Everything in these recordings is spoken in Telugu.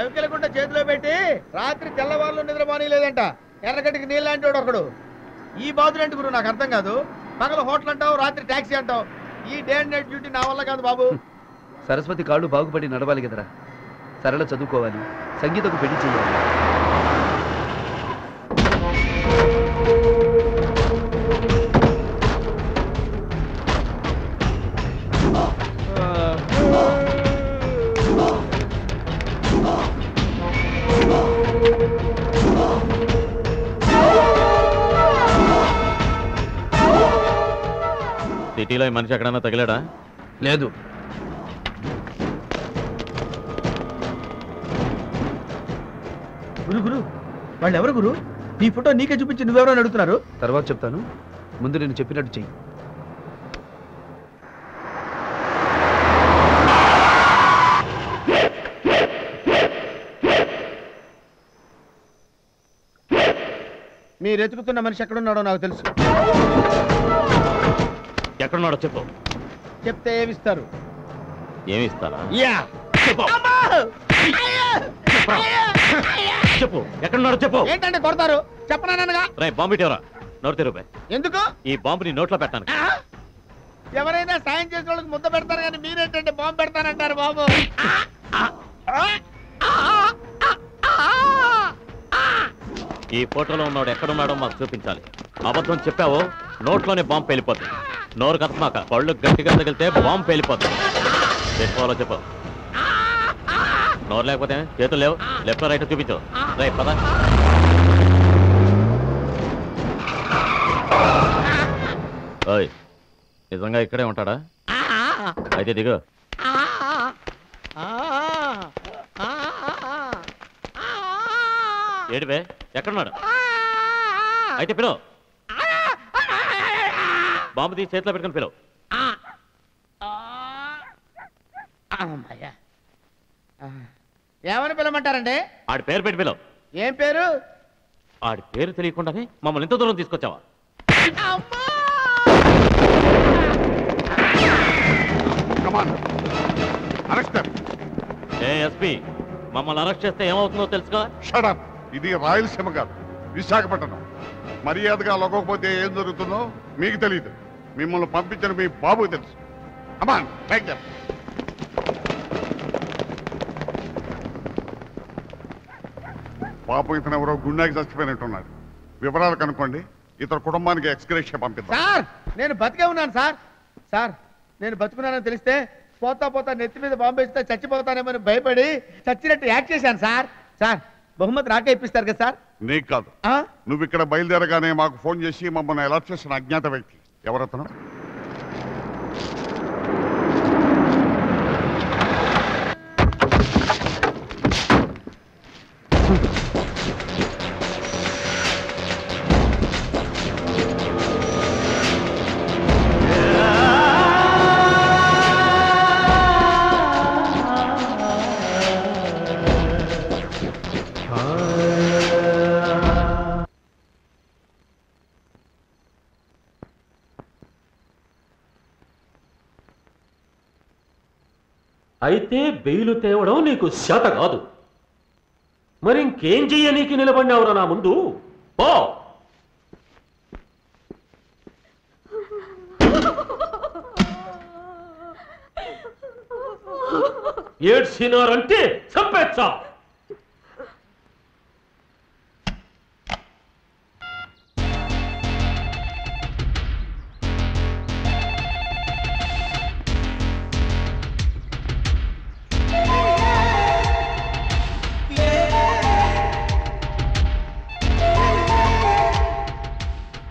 రవికెలకుంట చేతిలో పెట్టి రాత్రి తెల్లవాళ్ళు నిద్రపోనీ లేదంట. ఎర్రగడ్డికి నీళ్ళంటే ఒకడు. ఈ బాధలు అంటే గురు నాకు అర్థం కాదు. పగల హోటల్ అంటావు, రాత్రి ట్యాక్సీ అంటావు. ఈ డే అండ్ నైట్ డ్యూటీ నా వల్ల కాదు బాబు. సరస్వతి కాళ్ళు బాగుపడి నడవాలి కదరా. సరళ చదువుకోవాలి, సంగీతకు పెళ్లి చేయాలి. సిటీలో ఈ మనిషి ఎక్కడన్నా తగిలాడా? లేదు. గురు గురు వాళ్ళు ఎవరు గురు? నీ ఫోటో నీకే చూపించి నువ్వెవరో అడుగుతున్నారు. తర్వాత చెప్తాను, ముందు నేను చెప్పినట్టు చెయ్యి. మీరు ఎతుకుతున్న మనిషి ఎక్కడున్నాడో నాకు తెలుసు. ఎక్కడున్నాడో చెప్పు. చెప్తే ఏమిస్తారు? ఏమిస్తారా? యా చెప్పు, ఎక్కడున్నాడో చెప్పు. ఏంటంటే కొడతారు? చెప్పనానగా. రే బాంబు ఇటీవరా, నోరు తెరువు. ఎందుకు? ఈ బాంబుని నోట్లో పెట్టాను. ఎవరైనా సాయం చేసిన వాళ్ళకి ముద్ద పెడతారు కానీ మీరేంటంటే బాంబు పెడతానంటారు బాబు. ఈ ఫోటోలో ఉన్నాడు ఎక్కడున్నాడో మాకు చూపించాలి. అబద్ధం చెప్పావో నోట్లోనే బాంబు పేలిపోతుంది. నోరు కథమాక, పళ్ళు గట్టిగా తగిలితే బాంబు పేలిపోతుంది. చెప్పాలో చెప్పు. నోరు లేకపోతే చేతులు లేవు, లెఫ్ట్ రైట్ చూపించు. రైట్ పద. ఓయ్, నిజంగా ఇక్కడే ఉంటాడా? అయితే దిగు. ఏడివే, ఎక్కడున్నాడు? అయితే పిలువు. బాంబు తీసి చేతిలో పెట్టుకుని పిలువు. ఏమని పిలవమంటారండి? ఆడి పేరు పెట్టి పిలువు. ఏం పేరు? ఆడి పేరు తెలియకుండానే మమ్మల్ని ఎంత దూరం తీసుకొచ్చావా? ఏ ఎస్పీ, మమ్మల్ని అరెస్ట్ చేస్తే ఏమవుతుందో తెలుసుగా? షడప్. ఇది రాయలసీమ కాదు, విశాఖపట్నం. మర్యాదగా లొక్కకపోతే ఏం జరుగుతుందో మీకు తెలియదు. మిమ్మల్ని పంపించిన మీ బాబుకి తెలుసు. Aman take them. పాపం ఇతను ఎవరో గుండాకి చచ్చిపోయినట్టున్నాడు. వివరాలు కనుక్కోండి. ఇతర కుటుంబానికి ఎక్స్గ్రేషియా పంపిద్దాం. సార్ నేను బతికే ఉన్నాను సార్. సార్ నేను బతుకున్నానని తెలిస్తే పోతా పోతా నెత్తి మీద బాంబు వేస్తే చచ్చిపోతానేమని భయపడి చచ్చినట్టు యాక్ట్ చేశాను సార్. సార్ బహుమతి నాకే ఇప్పిస్తారు కదా సార్? నీకు కాదు. నువ్వు ఇక్కడ బయలుదేరగానే మాకు ఫోన్ చేసి మమ్మల్ని అలర్ట్ చేసిన అజ్ఞాత వ్యక్తి ఎవరతను? అయితే బెయిలు తేవడం నీకు శాత కాదు. మరి ఇంకేం చెయ్యనీకి నిలబడినావురా నా ముందు? పో. ఏడ్చినారంటే చంపేచ్చా.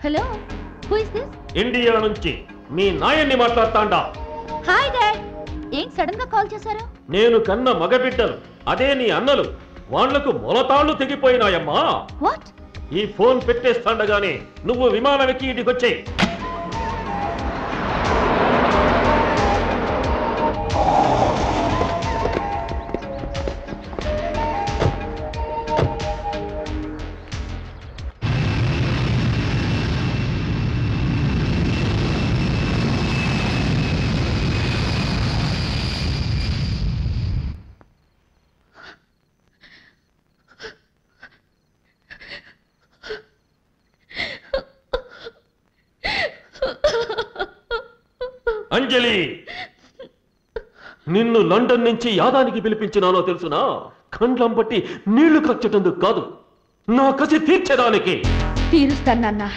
Hello, who is this? India నుంచి మీ నాయన్ని మాట్లాడతాండా. Hi dad. ఏం సడన్ గా కాల్ చేశారు? నేను కన్న మగబిడ్డలు, అదే నీ అన్నలు, వాళ్లకు మొలతాళ్లు తెగిపోయినాయమ్మా. వాట్? ఈ ఫోన్ పెట్టేస్తాండగానే నువ్వు విమానం ఎక్కి ఇటుకొచ్చేయి. అంజలి, నిన్ను లండన్ నుంచి యాదానికి పిలిపించినానో తెలుసునా? కండ్లం బట్టి నీళ్లు ఖర్చటందుకు కాదు, నా కసి తీర్చడానికి. తీరుస్తానన్నా.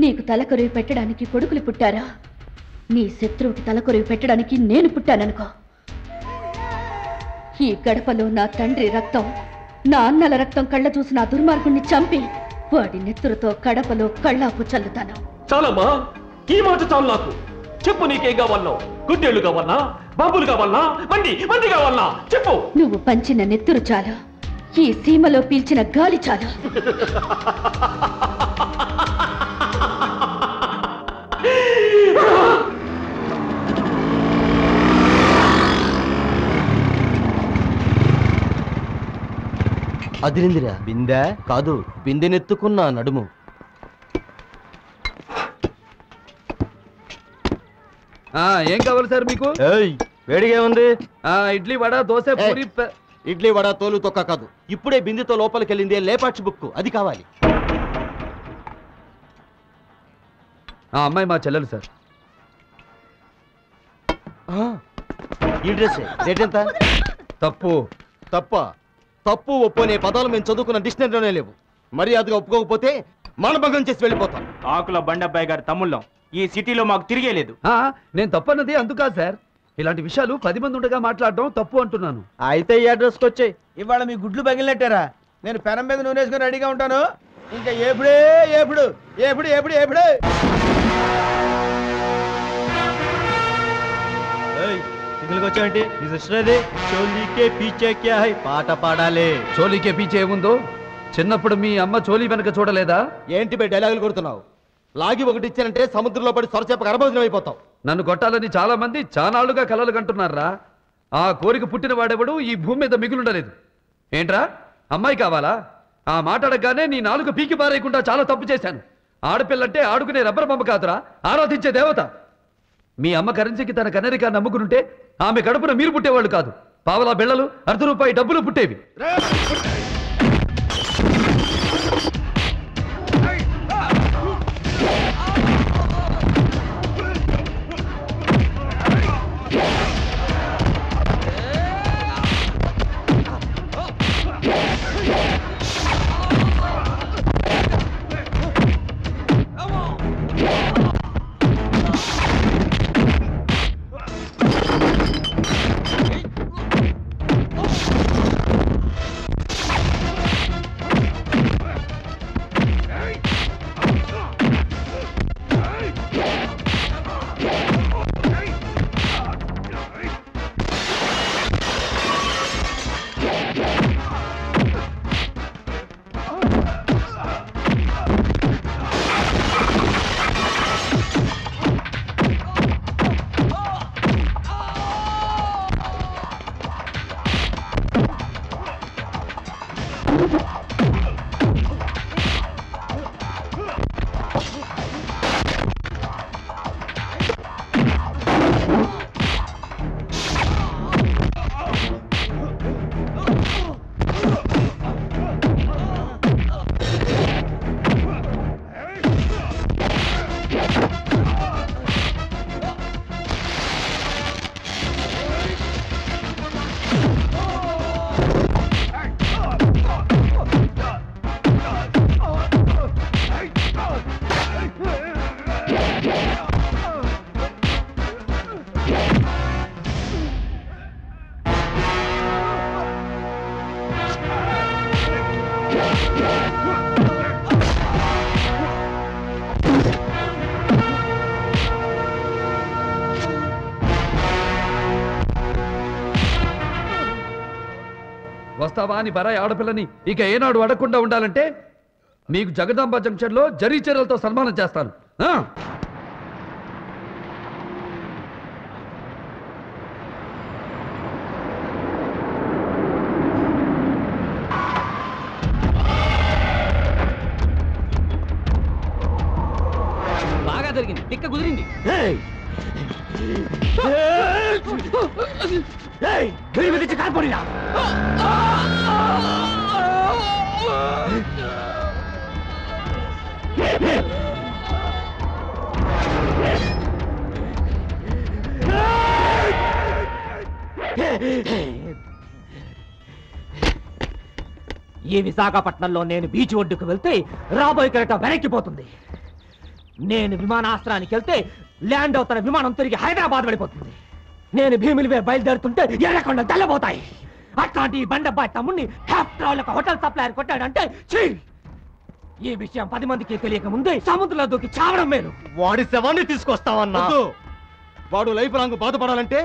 నీకు తలకొరివి పెట్టడానికి కొడుకులు పుట్టారా? నీ శత్రువుకి తలకొరివి పెట్టడానికి నేను పుట్టాననుకో. ఈ గడపలో నా తండ్రి రక్తం, నా అన్నల రక్తం కళ్ళ చూసి నా దుర్మార్గుణ్ణి చంపి వాడి నెత్తురుతో కడపలో కళ్ళాపు చల్లుతాను. చాలమ్మా, ఈ మాట చాలు నాకు. చెప్పు, నీకేం కావాలన్నా? గుడ్డేళ్లు కావాలన్నా? బాబులు కావాలన్నా? మంది కావాలన్నా? చెప్పు. నువ్వు పంచిన నెత్తురు చాలు, ఈ సీమలో పీల్చిన గాలి చాలు. అదిరిందిరా. బిందె కాదు, బిందెనెత్తుకున్న నడుము. ఏం కావాలి సార్ మీకు? వేడిగా ఉంది. ఇడ్లీ వడ దోశ పూరి. ఇడ్లీ వడ తోలు తొక్క కాదు, ఇప్పుడే బిందెతో లోపలికి వెళ్ళింది లేపాక్షి బుక్, అది కావాలి. ఆ అమ్మాయి మా చెల్లెలు సార్. ఈ డ్రెస్ రేట్ ఎంత? తప్పు. తప్పు ఒప్పు అనే పదాలు మేము చదువుకున్న డిక్షనరీలోనే లేవు. మర్యాదగా ఒప్పుకోకపోతే మానభంగం చేసి వెళ్ళిపోతాం. ఆకుల బండబ్బాయి గారి తమ్ముళ్ళం ఈ సిటీలో మాకు తిరిగే లేదు. నేను తప్పన్నది అందుకా సార్. ఇలాంటి విషయాలు 10 మంది ఉండగా మాట్లాడడం తప్పు అంటున్నాను. అయితే ఈ అడ్రస్కి వచ్చాయి. ఇవాళ మీ గుడ్లు పగిలినట్టారా? నేను పెనం మీద నూనె వేసుకొని రెడీగా ఉంటాను. ఇంకా ఎప్పుడే ఎప్పుడు ఎప్పుడు ఎప్పుడు ఎప్పుడు ఇక్కడికి వచ్చావంటే నీ సిస్టర్ అదే చోలీకే పీచే క్యా హై పాట పాడాలి. చోలీకే పీచే ఏముందో? చిన్నప్పుడు మీ అమ్మ చోలీ వెనక చూడలేదా? ఏంటి బై డైలాగులు కొడుతున్నావు? లాగి ఒకటి ఇచ్చానంటే సముద్రంలో పడి సొరచేప గర్భవతిని అయిపోతావు. నన్ను కొట్టాలని చాలా మంది చానాళ్లుగా కలలు కంటున్నారా? ఆ కోరిక పుట్టిన వాడెవడు ఈ భూమి మీద మిగులుండలేదు. ఏంట్రా, అమ్మాయి కావాలా? ఆ మాట్లాడగానే నీ నాలుగు పీకి పారేయకుండా చాలా తప్పు చేశాను. ఆడపిల్లంటే ఆడుకునే రబ్బర్ బొమ్మ కాదురా, ఆరాధించే దేవత. మీ అమ్మ కరెన్సీకి తన కన్నరికా నమ్ముకునుంటే ఆమె కడుపున మీరు పుట్టేవాళ్ళు కాదు. పావలా బిళ్ళలు, ₹1 డబ్బులు పుట్టేవి. వస్తావా అని బరాయి ఆడపిల్లని ఇక ఏనాడు అడగకుండా ఉండాలంటే మీకు జగదాంబ జంక్షన్లో జరీచర్యలతో సన్మానం చేస్తాను. బాగా జరిగింది, టిక్క కుదిరింది. కాలిపోయినా ఈ విశాఖపట్నంలో నేను బీచ్ ఒడ్డుకు వెళ్తే రాబోయే కెరట వెనక్కిపోతుంది. నేను విమానాశ్రయానికి వెళ్తే ల్యాండ్ అవుతున్న విమానం తిరిగి హైదరాబాద్ వెళ్ళిపోతుంది. నేను భీమిలివే బయలుదేరుతుంటే ఎర్రకొండ తెల్లబోతాయి. అట్లాంటి బండబ్బాయి తమ్ముడిని హోటల్ సప్లైయర్ కొట్టాడంటే ఈ విషయం 10 మందికి తెలియక ముందే సముద్రంలో దూకి చావడం మేలు. వాడి శవాన్ని తీసుకొస్తావన్నా? వాడు లైఫ్ లాంగ్ బాధపడాలంటే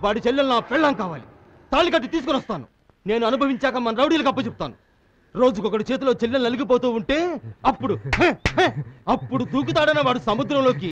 వాడి చెల్లెలు నా పెళ్ళాం కావాలి. తాళి కట్టి తీసుకుని వస్తాను. నేను అనుభవించాక మన రౌడీలకు అప్పచెప్తాను. రోజుకొకటి చేతిలో చెల్లెలు నలిగిపోతూ ఉంటే అప్పుడు దూకుతాడన్న వాడు సముద్రంలోకి.